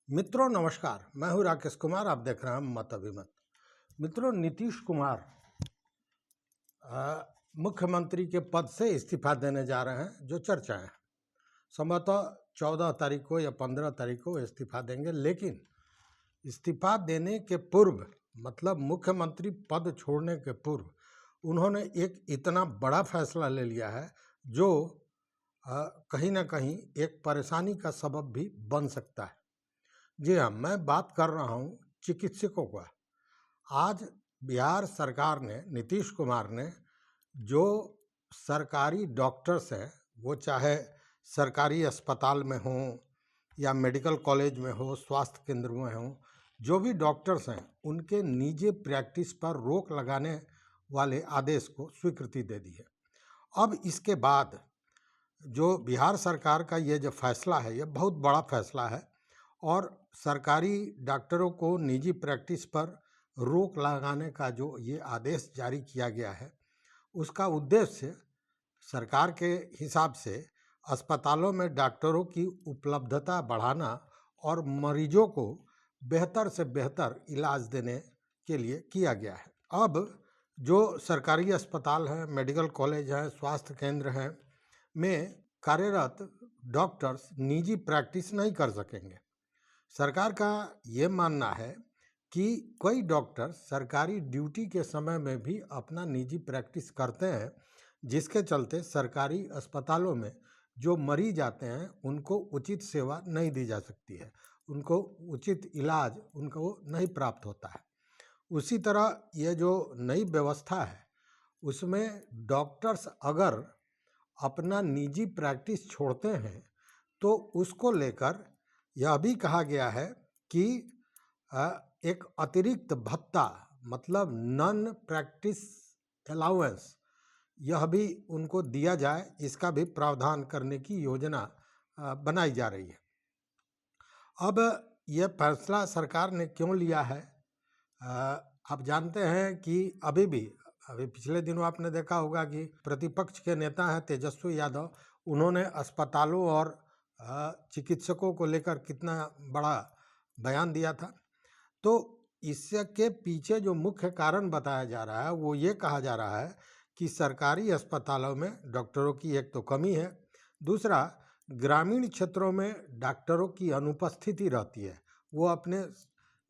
मित्रों नमस्कार, मैं हूं राकेश कुमार। आप देख रहे हैं मत अभिमत। मित्रों, नीतीश कुमार मुख्यमंत्री के पद से इस्तीफा देने जा रहे हैं, जो चर्चा है। संभवतः 14 तारीख को या 15 तारीख को इस्तीफा देंगे, लेकिन इस्तीफा देने के पूर्व, मतलब मुख्यमंत्री पद छोड़ने के पूर्व, उन्होंने एक इतना बड़ा फैसला ले लिया है जो कहीं ना कहीं एक परेशानी का सबब भी बन सकता है। जी हाँ, मैं बात कर रहा हूँ चिकित्सकों का। आज बिहार सरकार ने, नीतीश कुमार ने, जो सरकारी डॉक्टर्स हैं, वो चाहे सरकारी अस्पताल में हों या मेडिकल कॉलेज में हो, स्वास्थ्य केंद्र में हो, जो भी डॉक्टर्स हैं, उनके निजी प्रैक्टिस पर रोक लगाने वाले आदेश को स्वीकृति दे दी है। अब इसके बाद जो बिहार सरकार का ये जो फैसला है, ये बहुत बड़ा फैसला है और सरकारी डॉक्टरों को निजी प्रैक्टिस पर रोक लगाने का जो ये आदेश जारी किया गया है, उसका उद्देश्य सरकार के हिसाब से अस्पतालों में डॉक्टरों की उपलब्धता बढ़ाना और मरीजों को बेहतर से बेहतर इलाज देने के लिए किया गया है। अब जो सरकारी अस्पताल हैं, मेडिकल कॉलेज हैं, स्वास्थ्य केंद्र हैं, में कार्यरत डॉक्टर्स निजी प्रैक्टिस नहीं कर सकेंगे। सरकार का ये मानना है कि कई डॉक्टर सरकारी ड्यूटी के समय में भी अपना निजी प्रैक्टिस करते हैं, जिसके चलते सरकारी अस्पतालों में जो मरीज आते हैं उनको उचित सेवा नहीं दी जा सकती है, उनको उचित इलाज उनको नहीं प्राप्त होता है। उसी तरह ये जो नई व्यवस्था है, उसमें डॉक्टर्स अगर अपना निजी प्रैक्टिस छोड़ते हैं तो उसको लेकर यह भी कहा गया है कि एक अतिरिक्त भत्ता, मतलब नॉन प्रैक्टिस अलाउंस, यह भी उनको दिया जाए, इसका भी प्रावधान करने की योजना बनाई जा रही है। अब यह फैसला सरकार ने क्यों लिया है? आप जानते हैं कि अभी पिछले दिनों आपने देखा होगा कि प्रतिपक्ष के नेता हैं तेजस्वी यादव, उन्होंने अस्पतालों और चिकित्सकों को लेकर कितना बड़ा बयान दिया था। तो इसके पीछे जो मुख्य कारण बताया जा रहा है, वो ये कहा जा रहा है कि सरकारी अस्पतालों में डॉक्टरों की एक तो कमी है, दूसरा ग्रामीण क्षेत्रों में डॉक्टरों की अनुपस्थिति रहती है। वो अपने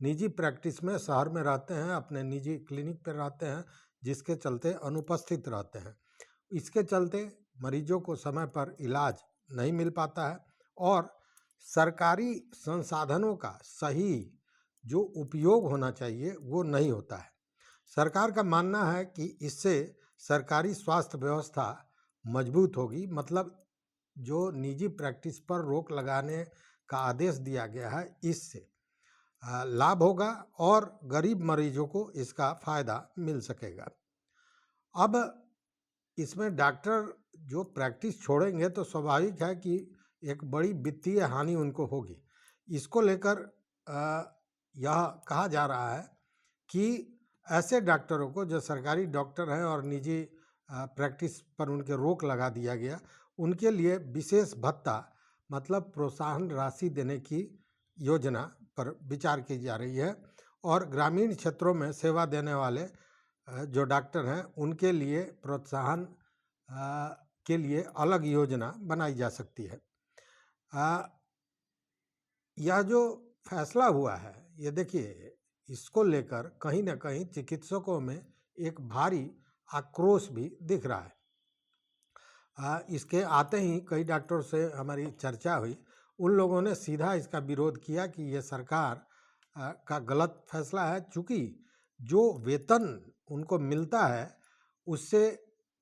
निजी प्रैक्टिस में शहर में रहते हैं, अपने निजी क्लिनिक पर रहते हैं, जिसके चलते अनुपस्थित रहते हैं। इसके चलते मरीजों को समय पर इलाज नहीं मिल पाता है और सरकारी संसाधनों का सही जो उपयोग होना चाहिए वो नहीं होता है। सरकार का मानना है कि इससे सरकारी स्वास्थ्य व्यवस्था मजबूत होगी, मतलब जो निजी प्रैक्टिस पर रोक लगाने का आदेश दिया गया है, इससे लाभ होगा और गरीब मरीजों को इसका फ़ायदा मिल सकेगा। अब इसमें डॉक्टर जो प्रैक्टिस छोड़ेंगे तो स्वाभाविक है कि एक बड़ी वित्तीय हानि उनको होगी। इसको लेकर यह कहा जा रहा है कि ऐसे डॉक्टरों को जो सरकारी डॉक्टर हैं और निजी प्रैक्टिस पर उनके रोक लगा दिया गया, उनके लिए विशेष भत्ता, मतलब प्रोत्साहन राशि देने की योजना पर विचार की जा रही है और ग्रामीण क्षेत्रों में सेवा देने वाले जो डॉक्टर हैं उनके लिए प्रोत्साहन के लिए अलग योजना बनाई जा सकती है। यह जो फैसला हुआ है, ये देखिए, इसको लेकर कहीं ना कहीं चिकित्सकों में एक भारी आक्रोश भी दिख रहा है। इसके आते ही कई डॉक्टरों से हमारी चर्चा हुई, उन लोगों ने सीधा इसका विरोध किया कि ये सरकार का गलत फैसला है, चूँकि जो वेतन उनको मिलता है उससे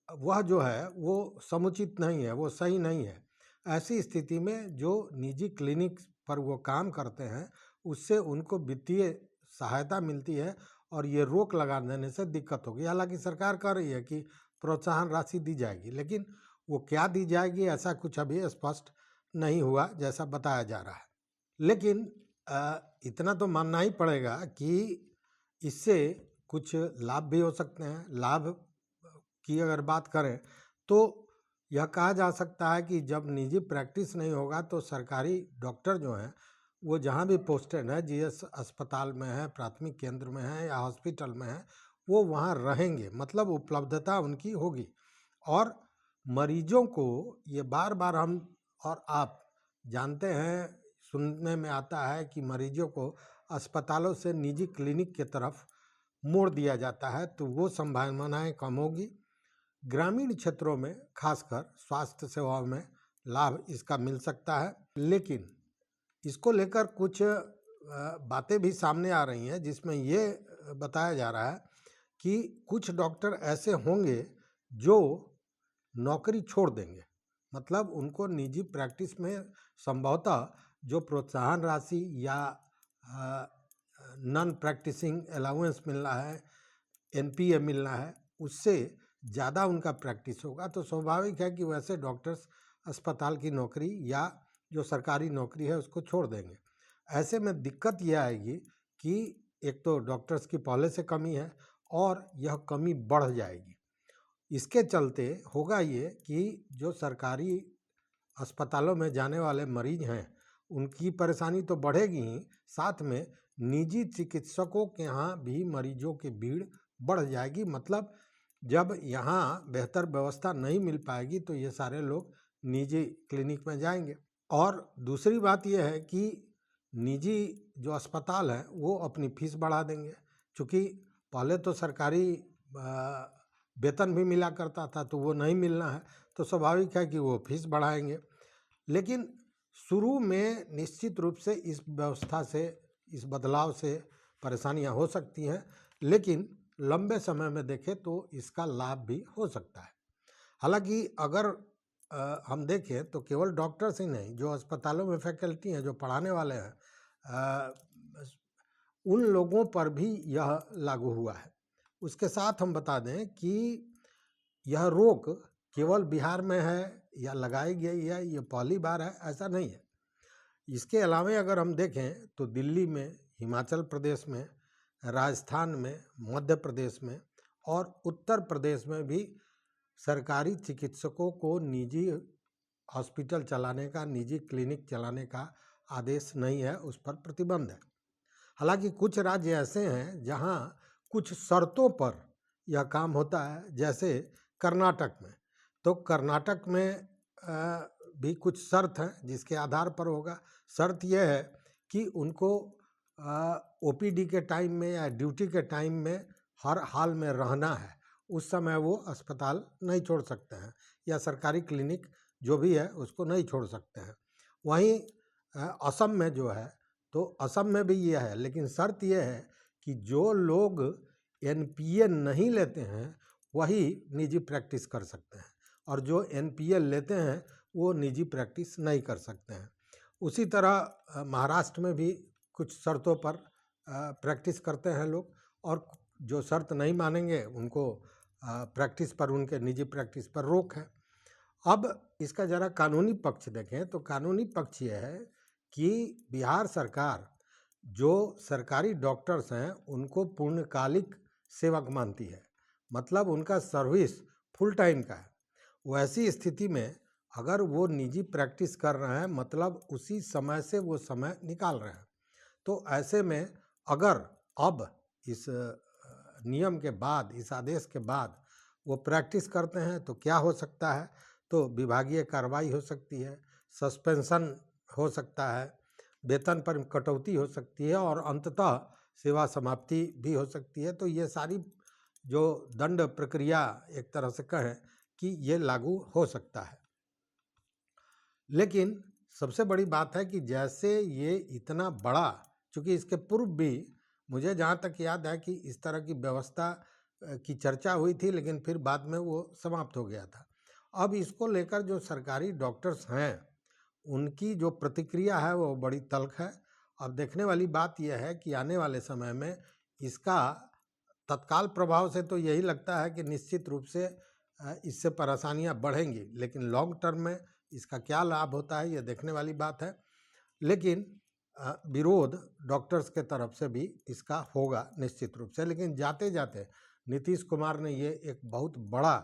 वह जो है वो समुचित नहीं है, वो सही नहीं है। ऐसी स्थिति में जो निजी क्लिनिक पर वो काम करते हैं उससे उनको वित्तीय सहायता मिलती है और ये रोक लगा देने से दिक्कत होगी। हालांकि सरकार कह रही है कि प्रोत्साहन राशि दी जाएगी, लेकिन वो क्या दी जाएगी ऐसा कुछ अभी स्पष्ट नहीं हुआ जैसा बताया जा रहा है। लेकिन इतना तो मानना ही पड़ेगा कि इससे कुछ लाभ भी हो सकते हैं। लाभ की अगर बात करें तो यह कहा जा सकता है कि जब निजी प्रैक्टिस नहीं होगा तो सरकारी डॉक्टर जो हैं वो जहाँ भी पोस्टेड है, जीएस अस्पताल में है, प्राथमिक केंद्र में है या हॉस्पिटल में है, वो वहाँ रहेंगे, मतलब उपलब्धता उनकी होगी। और मरीजों को ये बार बार हम और आप जानते हैं, सुनने में आता है कि मरीजों को अस्पतालों से निजी क्लिनिक की तरफ मोड़ दिया जाता है, तो वो संभावनाएं कम होगी। ग्रामीण क्षेत्रों में खासकर स्वास्थ्य सेवाओं में लाभ इसका मिल सकता है। लेकिन इसको लेकर कुछ बातें भी सामने आ रही हैं, जिसमें ये बताया जा रहा है कि कुछ डॉक्टर ऐसे होंगे जो नौकरी छोड़ देंगे, मतलब उनको निजी प्रैक्टिस में संभवतः जो प्रोत्साहन राशि या नॉन प्रैक्टिसिंग अलाउंस मिलना है, एनपीए मिलना है, उससे ज़्यादा उनका प्रैक्टिस होगा। तो स्वाभाविक है कि वैसे डॉक्टर्स अस्पताल की नौकरी या जो सरकारी नौकरी है उसको छोड़ देंगे। ऐसे में दिक्कत यह आएगी कि एक तो डॉक्टर्स की पहले से कमी है और यह कमी बढ़ जाएगी। इसके चलते होगा ये कि जो सरकारी अस्पतालों में जाने वाले मरीज हैं उनकी परेशानी तो बढ़ेगी ही, साथ में निजी चिकित्सकों के यहाँ भी मरीजों की भीड़ बढ़ जाएगी। मतलब जब यहाँ बेहतर व्यवस्था नहीं मिल पाएगी तो ये सारे लोग निजी क्लिनिक में जाएंगे। और दूसरी बात यह है कि निजी जो अस्पताल हैं वो अपनी फीस बढ़ा देंगे, क्योंकि पहले तो सरकारी वेतन भी मिला करता था, तो वो नहीं मिलना है, तो स्वाभाविक है कि वो फीस बढ़ाएंगे। लेकिन शुरू में निश्चित रूप से इस व्यवस्था से, इस बदलाव से परेशानियां हो सकती हैं, लेकिन लंबे समय में देखें तो इसका लाभ भी हो सकता है। हालांकि अगर हम देखें तो केवल डॉक्टर्स ही नहीं, जो अस्पतालों में फैकल्टी हैं, जो पढ़ाने वाले हैं, उन लोगों पर भी यह लागू हुआ है। उसके साथ हम बता दें कि यह रोक केवल बिहार में है या लगाई गई है, ये पहली बार है, ऐसा नहीं है। इसके अलावा अगर हम देखें तो दिल्ली में, हिमाचल प्रदेश में, राजस्थान में, मध्य प्रदेश में और उत्तर प्रदेश में भी सरकारी चिकित्सकों को निजी हॉस्पिटल चलाने का, निजी क्लिनिक चलाने का आदेश नहीं है, उस पर प्रतिबंध है। हालांकि कुछ राज्य ऐसे हैं जहां कुछ शर्तों पर यह काम होता है, जैसे कर्नाटक में। तो कर्नाटक में भी कुछ शर्त हैं जिसके आधार पर होगा। शर्त यह है कि उनको ओपीडी के टाइम में या ड्यूटी के टाइम में हर हाल में रहना है, उस समय वो अस्पताल नहीं छोड़ सकते हैं, या सरकारी क्लिनिक जो भी है उसको नहीं छोड़ सकते हैं। वहीं असम में जो है, तो असम में भी ये है, लेकिन शर्त ये है कि जो लोग एनपीए नहीं लेते हैं वही निजी प्रैक्टिस कर सकते हैं, और जो एनपीए लेते हैं वो निजी प्रैक्टिस नहीं कर सकते हैं। उसी तरह महाराष्ट्र में भी कुछ शर्तों पर प्रैक्टिस करते हैं लोग, और जो शर्त नहीं मानेंगे उनको प्रैक्टिस पर, उनके निजी प्रैक्टिस पर रोक है। अब इसका ज़रा कानूनी पक्ष देखें तो कानूनी पक्ष ये है कि बिहार सरकार जो सरकारी डॉक्टर्स हैं उनको पूर्णकालिक सेवक मानती है, मतलब उनका सर्विस फुल टाइम का है। वैसी स्थिति में अगर वो निजी प्रैक्टिस कर रहे हैं, मतलब उसी समय से वो समय निकाल रहे हैं, तो ऐसे में अगर अब इस नियम के बाद, इस आदेश के बाद वो प्रैक्टिस करते हैं तो क्या हो सकता है? तो विभागीय कार्रवाई हो सकती है, सस्पेंशन हो सकता है, वेतन पर कटौती हो सकती है और अंततः सेवा समाप्ति भी हो सकती है। तो ये सारी जो दंड प्रक्रिया एक तरह से कहें कि ये लागू हो सकता है। लेकिन सबसे बड़ी बात है कि जैसे ये इतना बड़ा, चूँकि इसके पूर्व भी मुझे जहाँ तक याद है कि इस तरह की व्यवस्था की चर्चा हुई थी, लेकिन फिर बाद में वो समाप्त हो गया था। अब इसको लेकर जो सरकारी डॉक्टर्स हैं उनकी जो प्रतिक्रिया है वो बड़ी तल्ख है। अब देखने वाली बात यह है कि आने वाले समय में इसका तत्काल प्रभाव से तो यही लगता है कि निश्चित रूप से इससे परेशानियां बढ़ेंगी, लेकिन लॉन्ग टर्म में इसका क्या लाभ होता है ये देखने वाली बात है। लेकिन विरोध डॉक्टर्स के तरफ से भी इसका होगा निश्चित रूप से। लेकिन जाते जाते नीतीश कुमार ने ये एक बहुत बड़ा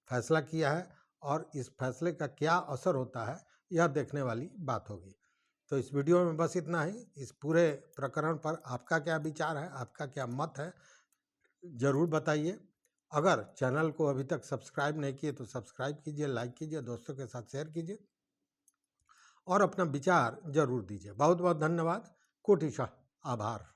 फैसला किया है, और इस फैसले का क्या असर होता है यह देखने वाली बात होगी। तो इस वीडियो में बस इतना ही। इस पूरे प्रकरण पर आपका क्या विचार है, आपका क्या मत है, ज़रूर बताइए। अगर चैनल को अभी तक सब्सक्राइब नहीं किए तो सब्सक्राइब कीजिए, लाइक कीजिए, दोस्तों के साथ शेयर कीजिए और अपना विचार जरूर दीजिए। बहुत बहुत धन्यवाद, कोटिशः आभार।